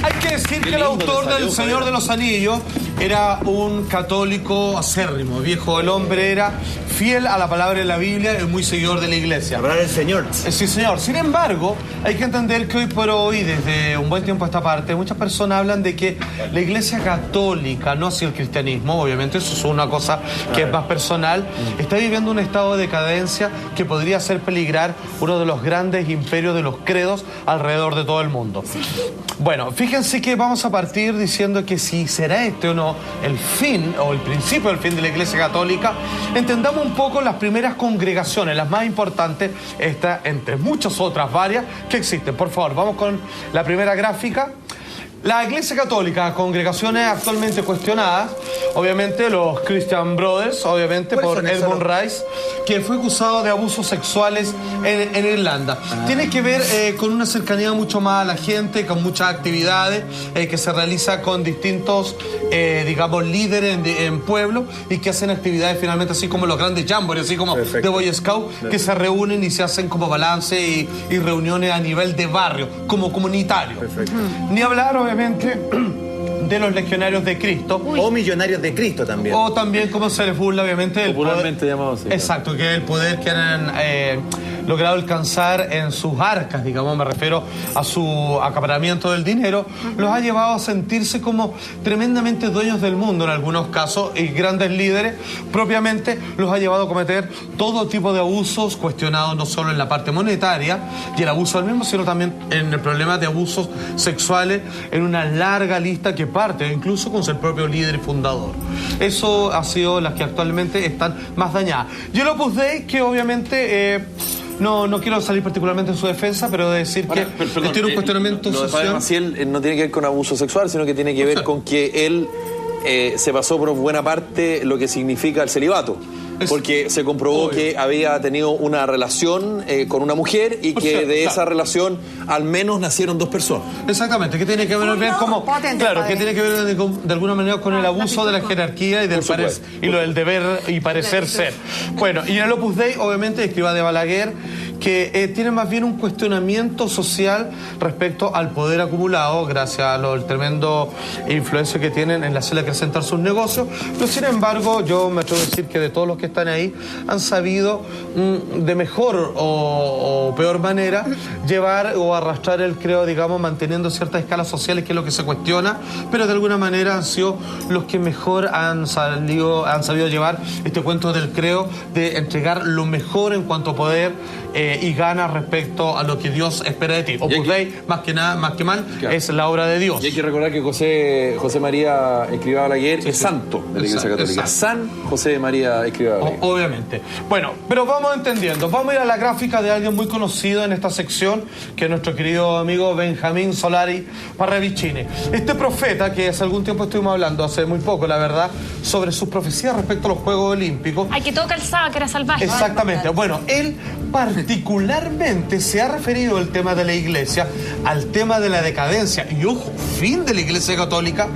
Hay que decir que el autor del Señor de los Anillos era un católico acérrimo, viejo. El hombre era fiel a la palabra de la Biblia y muy seguidor de la iglesia. Hablar del Señor. Sí, señor. Sin embargo, hay que entender que hoy por hoy, desde un buen tiempo a esta parte, muchas personas hablan de que la iglesia católica, no así el cristianismo, obviamente eso es una cosa que es más personal, está viviendo un estado de decadencia que podría hacer peligrar uno de los grandes imperios de los credos alrededor de todo el mundo. Bueno, fíjense que vamos a partir diciendo que si será este o no el fin o el principio del fin de la Iglesia Católica, entendamos un poco las primeras congregaciones, las más importantes, esta entre muchas otras varias que existen. Por favor, vamos con la primera gráfica. La Iglesia Católica, congregaciones actualmente cuestionadas, obviamente los Christian Brothers, obviamente por Edmund Rice, que fue acusado de abusos sexuales en Irlanda. Tiene que ver con una cercanía mucho más a la gente, con muchas actividades que se realiza con distintos, digamos, líderes en pueblo y que hacen actividades finalmente así como los grandes jamborees, así como de Boy Scout, que se reúnen y se hacen como balance y reuniones a nivel de barrio, como comunitario. Ni hablar, obviamente, de los legionarios de Cristo. O millonarios de Cristo también. O también, como se les burla, obviamente, del popularmente llamado así. Exacto, que es el poder que han logrado alcanzar en sus arcas, digamos, me refiero a su acaparamiento del dinero, los ha llevado a sentirse como tremendamente dueños del mundo en algunos casos, y grandes líderes propiamente los ha llevado a cometer todo tipo de abusos cuestionados no solo en la parte monetaria y el abuso del mismo, sino también en el problema de abusos sexuales en una larga lista que parte incluso con el propio líder y fundador. Eso ha sido las que actualmente están más dañadas. Y el Opus Dei, que obviamente no quiero salir particularmente en su defensa, pero de decir que tiene un cuestionamiento social. Si él no tiene que ver con abuso sexual, sino que tiene que ver con que él se pasó por buena parte lo que significa el celibato. Porque se comprobó que había tenido una relación con una mujer y que de esa relación al menos nacieron 2 personas. Exactamente, que tiene que ver como claro, que tiene que ver de alguna manera con el abuso de la jerarquía y del del deber y parecer ser. Bueno, y en el Opus Dei, obviamente, escriba de Balaguer, que tiene más bien un cuestionamiento social respecto al poder acumulado gracias a la tremendo influencia que tienen en la hacer acrecentar sus negocios, pero sin embargo yo me atrevo a decir que de todos los que están ahí han sabido de mejor o peor manera llevar o arrastrar el credo, digamos, manteniendo ciertas escalas sociales, que es lo que se cuestiona, pero de alguna manera han sido los que mejor han sabido llevar este cuento del credo de entregar lo mejor en cuanto a poder y gana respecto a lo que Dios espera de ti. Opus Dei, más que mal, es la obra de Dios. Y hay que recordar que José María Escrivá Balaguer es santo de la Iglesia Católica. San José María Escrivá Balaguer. Obviamente. Bueno, pero vamos entendiendo. Vamos a ir a la gráfica de alguien muy conocido en esta sección, que es nuestro querido amigo Benjamín Solari Parravicini. Este profeta, que hace algún tiempo estuvimos hablando, hace muy poco, la verdad, sobre sus profecías respecto a los Juegos Olímpicos. Ay, que todo calzaba, que era salvaje. Exactamente. Bueno, él particularmente se ha referido al tema de la iglesia, al tema de la decadencia y, ojo, fin de la Iglesia Católica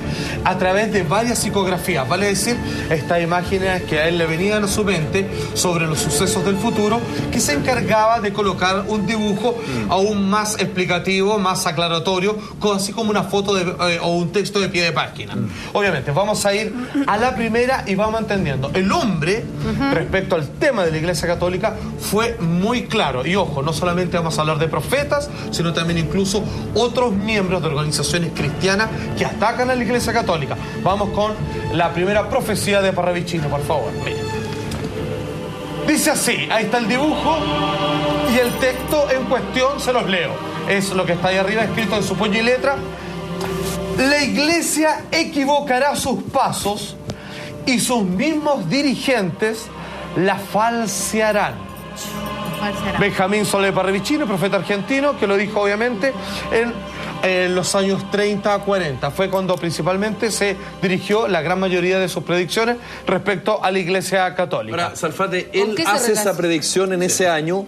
a través de varias psicografías, vale decir, estas imágenes que a él le venían a su mente sobre los sucesos del futuro, que se encargaba de colocar un dibujo aún más explicativo, más aclaratorio, así como una foto o un texto de pie de página. Obviamente, vamos a ir a la primera y vamos entendiendo. El hombre, respecto al tema de la Iglesia Católica, fue muy claro. Y ojo, no solamente vamos a hablar de profetas, sino también incluso otros miembros de organizaciones cristianas que atacan a la Iglesia Católica. Vamos con la primera profecía de Parravicini, por favor. Miren. Dice así, ahí está el dibujo y el texto en cuestión se los leo. Es lo que está ahí arriba escrito en su puño y letra. La Iglesia equivocará sus pasos y sus mismos dirigentes la falsearán. Benjamín Solari Parravicini, profeta argentino, que lo dijo obviamente en los años 30 a 40. Fue cuando principalmente se dirigió la gran mayoría de sus predicciones respecto a la Iglesia Católica. Ahora, Salfate, él hace esa predicción en ese año,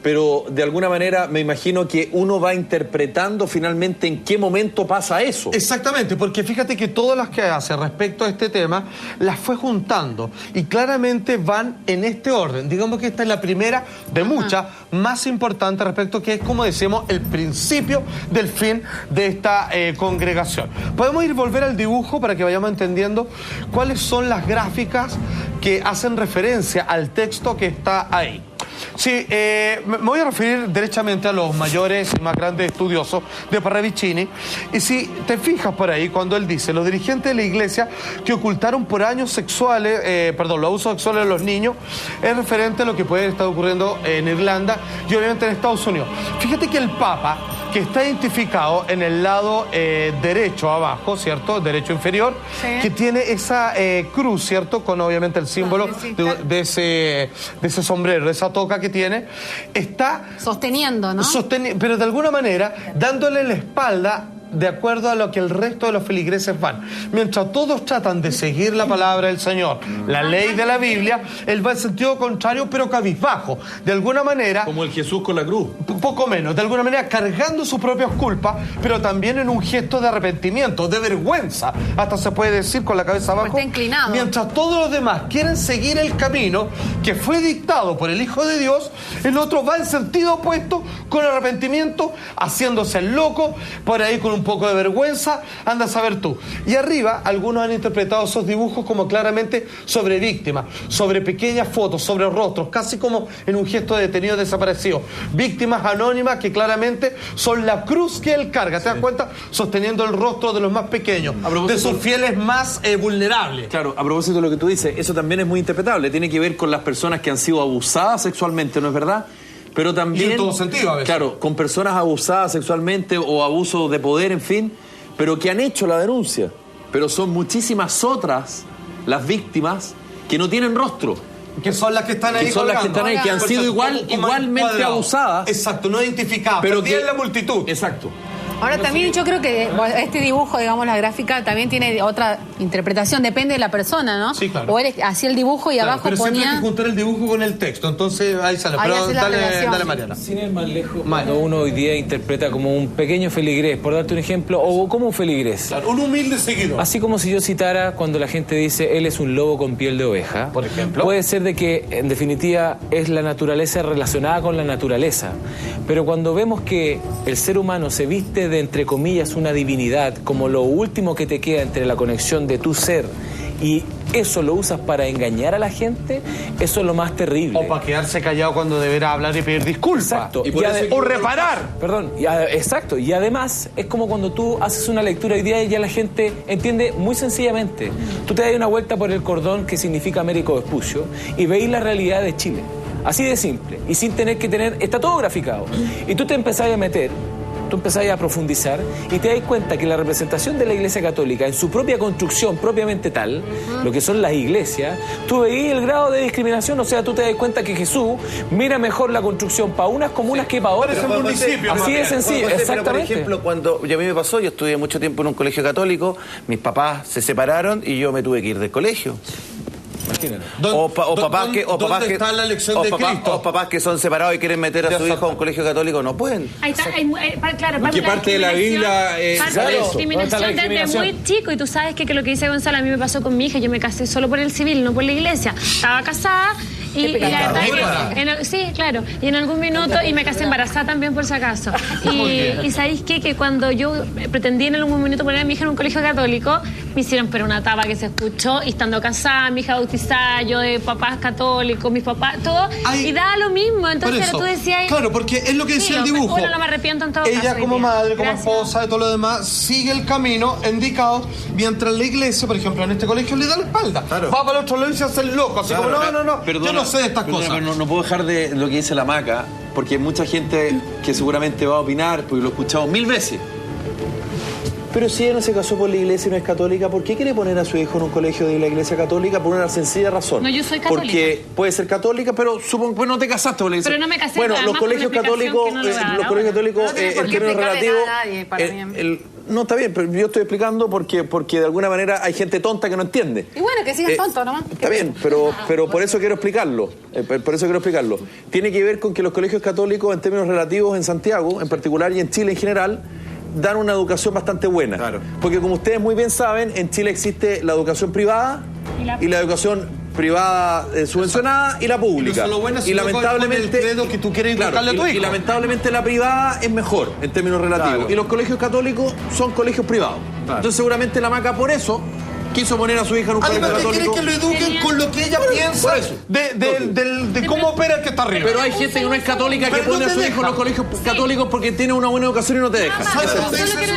pero de alguna manera me imagino que uno va interpretando finalmente en qué momento pasa eso. Exactamente, porque fíjate que todas las que hace respecto a este tema las fue juntando y claramente van en este orden. Digamos que esta es la primera de muchas, más importante respecto que es, como decimos, el principio del fin de esta congregación. Podemos volver al dibujo para que vayamos entendiendo cuáles son las gráficas que hacen referencia al texto que está ahí. Sí, me voy a referir derechamente a los mayores y más grandes estudiosos de Parravicini. Y si te fijas por ahí, cuando él dice, los dirigentes de la iglesia que ocultaron por años sexuales, los abusos sexuales de los niños, es referente a lo que puede estar ocurriendo en Irlanda y obviamente en Estados Unidos. Fíjate que el Papa, que está identificado en el lado derecho abajo, ¿cierto? Derecho inferior, sí, que tiene esa cruz, ¿cierto? Con obviamente el símbolo de ese sombrero, de esa toca que tiene, está sosteniendo, ¿no? Pero de alguna manera dándole la espalda de acuerdo a lo que el resto de los feligreses van. Mientras todos tratan de seguir la palabra del Señor, la ley de la Biblia, él va en sentido contrario, pero cabizbajo. De alguna manera... Como el Jesús con la cruz. Poco menos. De alguna manera cargando sus propias culpas, pero también en un gesto de arrepentimiento, de vergüenza. Hasta se puede decir con la cabeza abajo. Está inclinado. Mientras todos los demás quieren seguir el camino que fue dictado por el Hijo de Dios, el otro va en sentido opuesto, con arrepentimiento, haciéndose el loco, por ahí con un poco de vergüenza, anda a saber tú. Y arriba, algunos han interpretado esos dibujos como claramente sobre víctimas, sobre pequeñas fotos, sobre rostros, casi como en un gesto de detenido desaparecido. Víctimas anónimas que claramente son la cruz que él carga, ¿te das cuenta? Sosteniendo el rostro de los más pequeños, de sus fieles más vulnerables. Claro, a propósito de lo que tú dices, eso también es muy interpretable, tiene que ver con las personas que han sido abusadas sexualmente, ¿no es verdad? Pero también, y en todo sentido, a veces. Claro, con personas abusadas sexualmente o abuso de poder, en fin, pero que han hecho la denuncia. Pero son muchísimas otras las víctimas que no tienen rostro. Que son las que están ahí. Que son las que están ahí, que han sido igualmente abusadas. Exacto, no identificadas, pero que en la multitud. Exacto. Ahora también yo creo que este dibujo, digamos, la gráfica también tiene otra interpretación, depende de la persona, ¿no? Sí, claro. O él hacía el dibujo y abajo pero ponía... siempre hay que juntar el dibujo con el texto, entonces ahí sale. Ahí pero hace la dale Mariana. Sin ir más lejos, cuando uno hoy día interpreta como un pequeño feligrés, por darte un ejemplo, o como un feligrés. Claro, un humilde seguidor. Así como si yo citara cuando la gente dice, él es un lobo con piel de oveja. Por ejemplo. Puede ser de que, en definitiva, es la naturaleza relacionada con la naturaleza. Pero cuando vemos que el ser humano se viste de, entre comillas, una divinidad, como lo último que te queda entre la conexión de tu ser, y eso lo usas para engañar a la gente, eso es lo más terrible. O para quedarse callado cuando deberá hablar y pedir disculpas. Exacto. O reparar. Perdón, exacto. Y además es como cuando tú haces una lectura hoy día y ya la gente entiende muy sencillamente. Tú te das una vuelta por el cordón que significa Américo Vespucio y veis la realidad de Chile. Así de simple. Y sin tener que tener... Está todo graficado. Y tú te empezás a meter... Tú empezás a profundizar y te das cuenta que la representación de la Iglesia Católica en su propia construcción propiamente tal, lo que son las iglesias, tú veís el grado de discriminación, o sea, tú te das cuenta que Jesús mira mejor la construcción para unas comunas que para otras. Así de sencillo, exactamente. Por ejemplo, cuando a mí me pasó, yo estudié mucho tiempo en un colegio católico, mis papás se separaron y yo me tuve que ir del colegio. O papás que son separados y quieren meter a su hijo a un colegio católico, no pueden. Ahí está, claro, porque parte de la Biblia es la discriminación desde muy chico. Y tú sabes que lo que dice Gonzalo a mí me pasó con mi hija. Yo me casé solo por el civil, no por la iglesia. Estaba casada y la verdad que sí, claro. Y en algún minuto, y me casé embarazada también por si acaso. Y ¿sabéis qué? Que cuando yo pretendí en algún minuto poner a mi hija en un colegio católico, me hicieron pero una tapa que se escuchó, y estando casada, mi hija bautizada, yo de papás católicos, mis papás, todo, y daba lo mismo. Entonces tú decías... Claro, porque es lo que decía el dibujo. Bueno, no me arrepiento en todo caso. Ella como madre, como esposa, y todo lo demás, sigue el camino indicado, mientras la iglesia, por ejemplo, en este colegio, le da la espalda. Claro. Va para el otro lado y se hace el loco, así como, no, yo no sé de estas cosas. No puedo dejar de lo que dice la Maca, porque hay mucha gente que seguramente va a opinar, porque lo he escuchado 1000 veces. Pero si ella no se casó por la iglesia y no es católica, ¿por qué quiere poner a su hijo en un colegio de la iglesia católica? Por una sencilla razón. No, yo soy católica. Porque puede ser católica, pero supongo que no te casaste por la iglesia. Pero no me casé. Bueno, los colegios católicos, en términos relativos, No, está bien, pero yo estoy explicando porque de alguna manera hay gente tonta que no entiende. Y bueno, que sigas tonto nomás. Está bien, pero por eso quiero explicarlo. Tiene que ver con que los colegios católicos, en términos relativos en Santiago, en particular, y en Chile en general, dan una educación bastante buena. Claro. Porque como ustedes muy bien saben, en Chile existe la educación privada y la educación privada subvencionada y la pública. Y lamentablemente que tú quieres inculcarle a tu hijo. Y lamentablemente la privada es mejor en términos relativos. Claro. Y los colegios católicos son colegios privados. Claro. Entonces seguramente la Maca por eso quiso poner a su hija en un colegio católico. Quiere que lo eduquen con lo que ella piensa de cómo opera el que está arriba. Pero hay gente que no es católica que pone a su hijo en los colegios católicos porque tiene una buena educación y no te deja.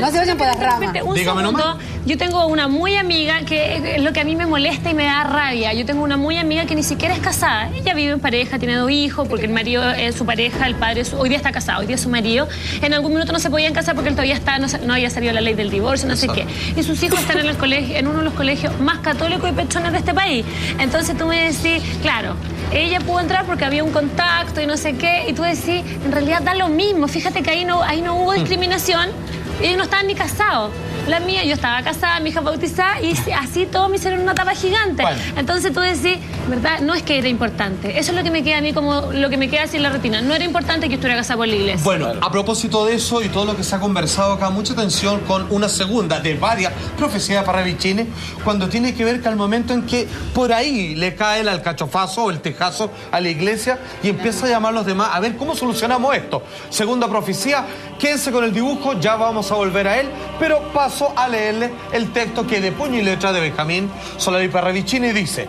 No se vayan por las ramas. Dígame nomás. Yo tengo una muy amiga que es lo que a mí me molesta y me da rabia. Yo tengo una muy amiga que ni siquiera es casada. Ella vive en pareja, tiene 2 hijos, porque el marido es su pareja, el padre hoy día está casado, hoy día es su marido. En algún minuto no se podían casar porque él todavía no había salido la ley del divorcio, no sé qué. Y sus hijos están en el colegio, en uno de los colegios más católicos y pechones de este país. Entonces tú me decís, claro, ella pudo entrar porque había un contacto y no sé qué, y tú decís, en realidad da lo mismo. Fíjate que ahí no hubo discriminación. Ellos no estaban ni casados. La mía, yo estaba casada, mi hija bautizada, y así todos me hicieron una tapa gigante. Bueno. Entonces tú decís, ¿verdad? No es que era importante. Eso es lo que me queda a mí, como lo que me queda así en la retina. No era importante que estuviera casada por la iglesia. Bueno, a propósito de eso y todo lo que se ha conversado acá, mucha atención con una segunda de varias profecías de Parravicini, cuando tiene que ver que al momento en que por ahí le cae el alcachofazo o el tejazo a la iglesia y empieza a llamar a los demás a ver cómo solucionamos esto. Segunda profecía, quédense con el dibujo, ya vamos a volver a él, pero paso a leerle el texto que de puño y letra de Benjamín Solari Parravicini dice: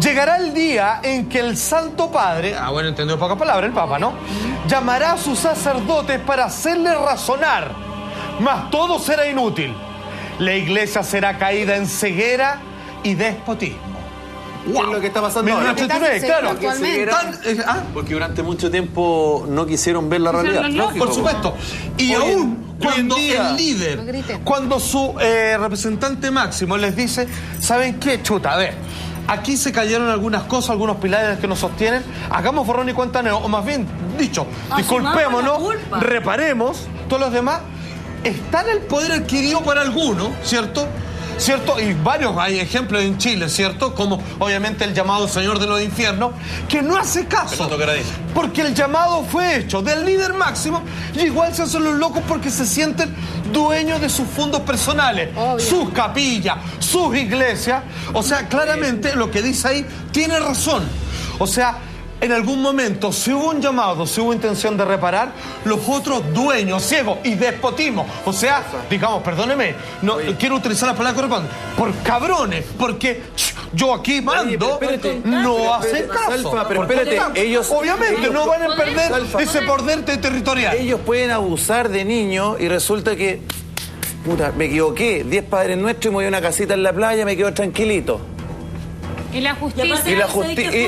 llegará el día en que el Santo Padre, bueno, entendió pocas palabras el Papa, ¿no? Llamará a sus sacerdotes para hacerle razonar, mas todo será inútil. La iglesia será caída en ceguera y despotismo. Wow. ¿Qué es lo que está pasando ahora? Claro, porque durante mucho tiempo no quisieron ver la realidad. Por supuesto. Y aún cuando el líder, cuando su representante máximo les dice, ¿saben qué? Chuta, a ver, aquí se cayeron algunas cosas, algunos pilares que nos sostienen, hagamos borrón y cuenta nueva, o más bien dicho, disculpémonos, reparemos, todos los demás están el poder adquirido para algunos, ¿cierto? Y varios hay ejemplos en Chile, ¿cierto? Como obviamente el llamado Señor de los Infiernos, que no hace caso. Porque el llamado fue hecho del líder máximo y igual se hacen los locos porque se sienten dueños de sus fondos personales, sus capillas, sus iglesias. O sea, claramente lo que dice ahí tiene razón. O sea, en algún momento, si hubo un llamado, si hubo intención de reparar, los otros dueños, ciegos y despotismo, o sea, digamos, perdóneme, no quiero utilizar la palabra que corresponde, por cabrones, porque yo aquí mando, no hacen caso. Pero espérate, ellos obviamente no van a perder ese poder territorial. Ellos pueden abusar de niños y resulta que, puta, me equivoqué, 10 Padres Nuestros y me voy a una casita en la playa, me quedo tranquilito. Y la justicia.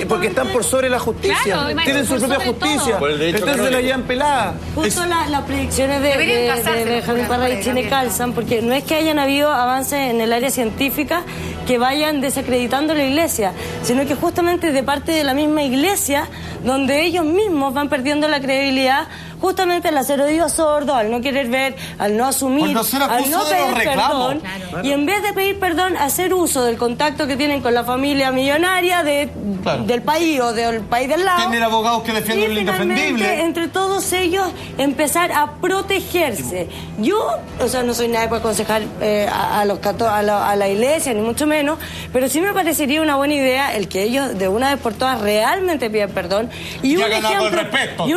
Porque están por sobre la justicia. Claro, tienen su propia justicia. Entonces se la llevan pelada. Justo las predicciones de Benjamín Parravicini calzan, porque no es que hayan habido avances en el área científica que vayan desacreditando la iglesia, sino que justamente de parte de la misma iglesia, donde ellos mismos van perdiendo la credibilidad, justamente al hacer oídos sordos, al no querer ver, al no asumir, al no pedir perdón, y en vez de pedir perdón, hacer uso del contacto que tienen con la familia millonaria del país o del país del lado. Tener abogados que defienden lo indefendible. Entre todos ellos, empezar a protegerse. Yo, o sea, no soy nadie para aconsejar a la iglesia, ni mucho menos, pero sí me parecería una buena idea el que ellos de una vez por todas realmente pidan perdón. Y un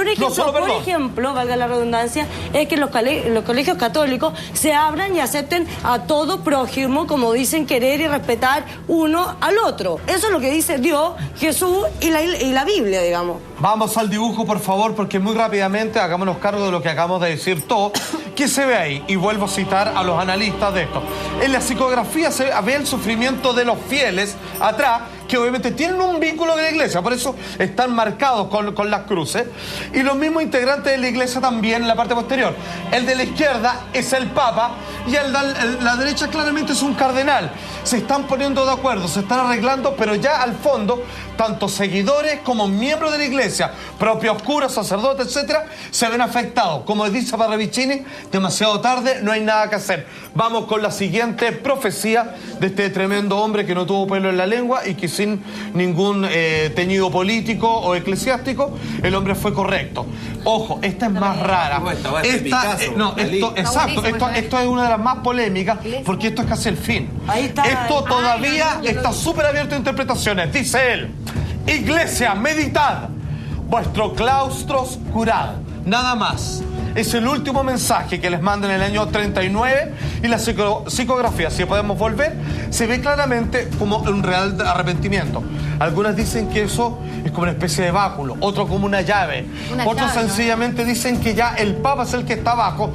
ejemplo, por ejemplo, valga la redundancia, es que los colegios católicos se abran y acepten a todo prójimo, como dicen querer y respetar uno al otro. Eso es lo que dice Dios, Jesús y la Biblia, digamos. Vamos al dibujo, por favor, porque muy rápidamente hagámonos cargo de lo que acabamos de decir todo. ¿Qué se ve ahí? Y vuelvo a citar a los analistas de esto. En la psicografía se ve el sufrimiento de los fieles atrás, que obviamente tienen un vínculo con la iglesia, por eso están marcados con las cruces. Y los mismos integrantes de la iglesia también en la parte posterior. El de la izquierda es el Papa y el de la derecha claramente es un cardenal. Se están poniendo de acuerdo, se están arreglando, pero ya al fondo, tanto seguidores como miembros de la iglesia, propios curas, sacerdotes, etcétera, se ven afectados. Como dice Parravicini, demasiado tarde, no hay nada que hacer. Vamos con la siguiente profecía de este tremendo hombre que no tuvo pelo en la lengua y que sin ningún teñido político o eclesiástico, el hombre fue correcto. Ojo, esta es más rara. Esto es una de las más polémicas porque esto es casi el fin. Esto todavía está súper abierto a interpretaciones. Dice él: Iglesia, meditad, vuestros claustros curad. Nada más. Es el último mensaje que les mandan en el año 39 y la psicografía, si podemos volver, se ve claramente como un real arrepentimiento. Algunas dicen que eso es como una especie de báculo, otros como una llave. Otros sencillamente dicen que ya el Papa es el que está abajo,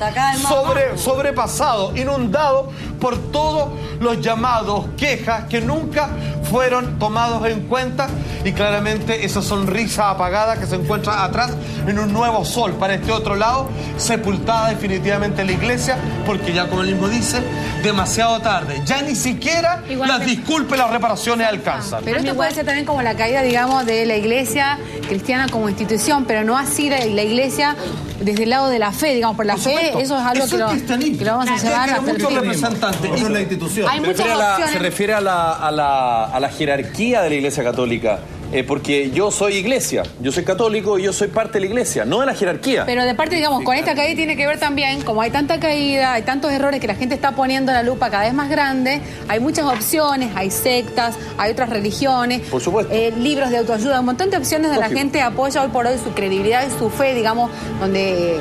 sobrepasado, inundado por todos los llamados, quejas que nunca fueron tomados en cuenta, y claramente esa sonrisa apagada que se encuentra atrás en un nuevo sol para este otro lado, sepultada definitivamente la iglesia, porque ya, como él mismo dice, demasiado tarde. Ya ni siquiera las disculpas y las reparaciones alcanzan. Pero esto puede ser también como la caída, digamos, de la iglesia cristiana como institución, pero no así la iglesia desde el lado de la fe, digamos, por la fe, eso es algo que lo vamos a llevar hasta el fin. Representantes. Es una institución. Hay muchas opciones. Se refiere a la jerarquía de la iglesia católica. Porque yo soy iglesia, yo soy católico y yo soy parte de la iglesia, no de la jerarquía. Pero de parte, digamos, con esta caída tiene que ver también, como hay tanta caída, hay tantos errores que la gente está poniendo la lupa cada vez más grande, hay muchas opciones, hay sectas, hay otras religiones, por supuesto, libros de autoayuda, un montón de opciones donde la gente apoya hoy por hoy su credibilidad y su fe, digamos, donde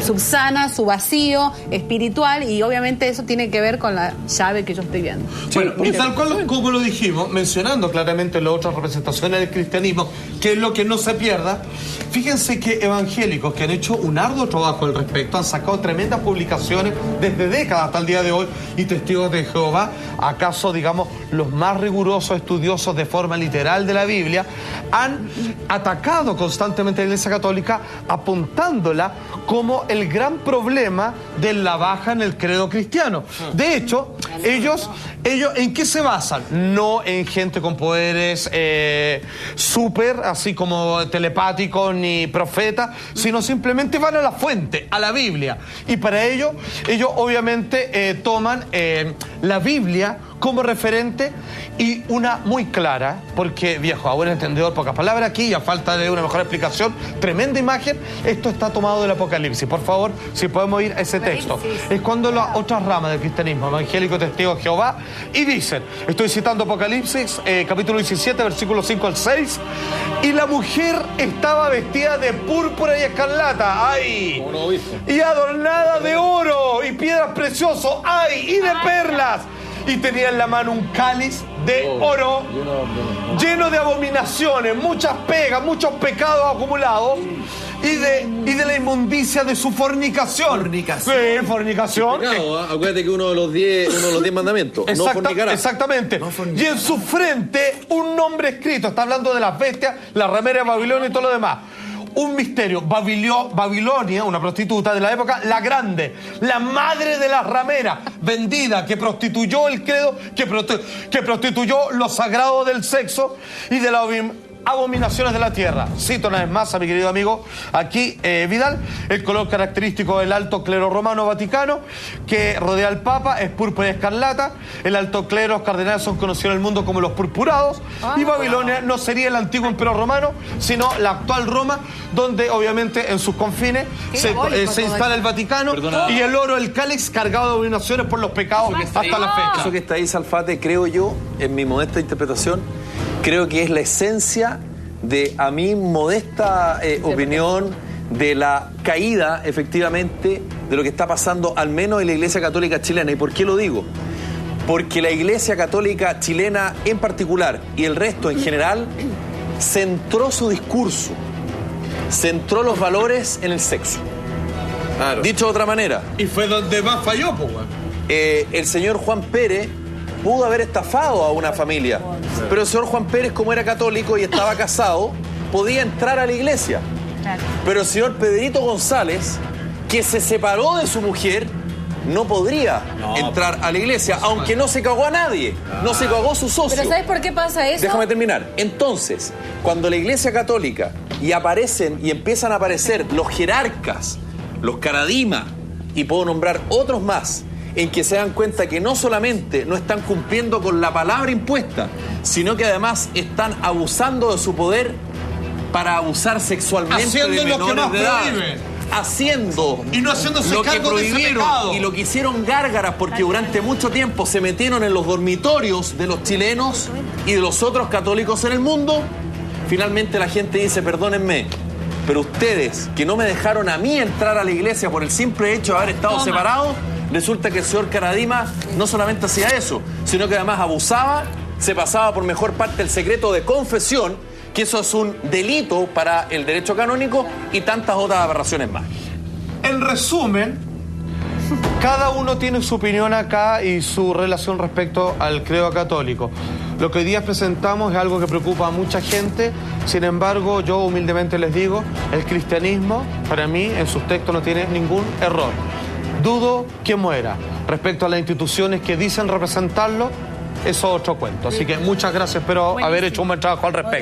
subsana su vacío espiritual, y obviamente eso tiene que ver con la llave que yo estoy viendo. Bueno, y tal cual como lo dijimos, mencionando claramente las otras representaciones del cristianismo, que es lo que no se pierda. Fíjense que evangélicos que han hecho un arduo trabajo al respecto, han sacado tremendas publicaciones desde décadas hasta el día de hoy, y testigos de Jehová, acaso, digamos, los más rigurosos estudiosos de forma literal de la Biblia, han atacado constantemente a la Iglesia Católica, apuntándola como el gran problema de la baja en el credo cristiano. De hecho, ellos ¿en qué se basan? No en gente con poderes súper, así como telepáticos ni profetas, sino simplemente van a la fuente, a la Biblia. Y para ello, ellos obviamente toman la Biblia como referente, y una muy clara, porque, viejo, a buen entendedor, pocas palabras aquí, y a falta de una mejor explicación, tremenda imagen, esto está tomado del Apocalipsis. Por favor, si podemos ir a ese texto. Es cuando las otras ramas del cristianismo, evangélico, testigo de Jehová, y dicen, estoy citando Apocalipsis, capítulo 17, versículos 5 al 6, y la mujer estaba vestida de púrpura y escarlata, ¡ay! Y adornada de oro y piedras preciosas, ¡ay! Y de perlas. Y tenía en la mano un cáliz de oro lleno de abominaciones, muchas pegas, muchos pecados acumulados, y de la inmundicia de su fornicación. Sí, fornicación. Acuérdate que uno de los 10 mandamientos. No fornicarás. Exactamente. Y en su frente un nombre escrito. Está hablando de las bestias, la ramera de Babilonia y todo lo demás. Un misterio. Babilonia, una prostituta de la época, la grande, la madre de las rameras, vendida, que prostituyó el credo, que prostituyó lo sagrado del sexo y de la abominaciones de la tierra. Cito una vez más a mi querido amigo aquí, Vidal: el color característico del alto clero romano vaticano que rodea al Papa es púrpura y escarlata. El alto clero, los cardenales son conocidos en el mundo como los purpurados, y Babilonia no sería el antiguo imperio romano, sino la actual Roma, donde obviamente en sus confines se instala el Vaticano. Y el oro, el cáliz cargado de abominaciones por los pecados hasta la fecha. Eso que está ahí, Salfate, creo yo, en mi modesta interpretación, creo que es la esencia de, a mi modesta opinión, de la caída, efectivamente, de lo que está pasando, al menos en la Iglesia Católica chilena. ¿Y por qué lo digo? Porque la Iglesia Católica chilena en particular, y el resto en general, centró su discurso, centró los valores en el sexo. Claro. Dicho de otra manera. Y fue donde más falló, pues. El señor Juan Pérez pudo haber estafado a una familia. Pero el señor Juan Pérez, como era católico y estaba casado, podía entrar a la iglesia. Pero el señor Pedrito González, que se separó de su mujer, no podría entrar a la iglesia, aunque no se cagó a nadie, no se cagó a su socio. ¿Pero sabes por qué pasa eso? Déjame terminar. Entonces, cuando la iglesia católica y aparecen y empiezan a aparecer los jerarcas, los Caradima, y puedo nombrar otros más, en que se dan cuenta que no solamente no están cumpliendo con la palabra impuesta, sino que además están abusando de su poder para abusar sexualmente de menores de edad. Haciendo y no haciéndose lo que cargo prohibieron y lo que hicieron gárgaras, porque durante mucho tiempo se metieron en los dormitorios de los chilenos y de los otros católicos en el mundo. Finalmente la gente dice, perdónenme, pero ustedes que no me dejaron a mí entrar a la iglesia por el simple hecho de haber estado separados, resulta que el señor Caradima no solamente hacía eso, sino que además abusaba, se pasaba por mejor parte el secreto de confesión, que eso es un delito para el derecho canónico, y tantas otras aberraciones más. En resumen, cada uno tiene su opinión acá y su relación respecto al credo católico. Lo que hoy día presentamos es algo que preocupa a mucha gente. Sin embargo, yo humildemente les digo, el cristianismo, para mí, en sus textos no tiene ningún error. Dudo que muera. Respecto a las instituciones que dicen representarlo, eso es otro cuento. Así que muchas gracias, espero haber hecho un buen trabajo al respecto.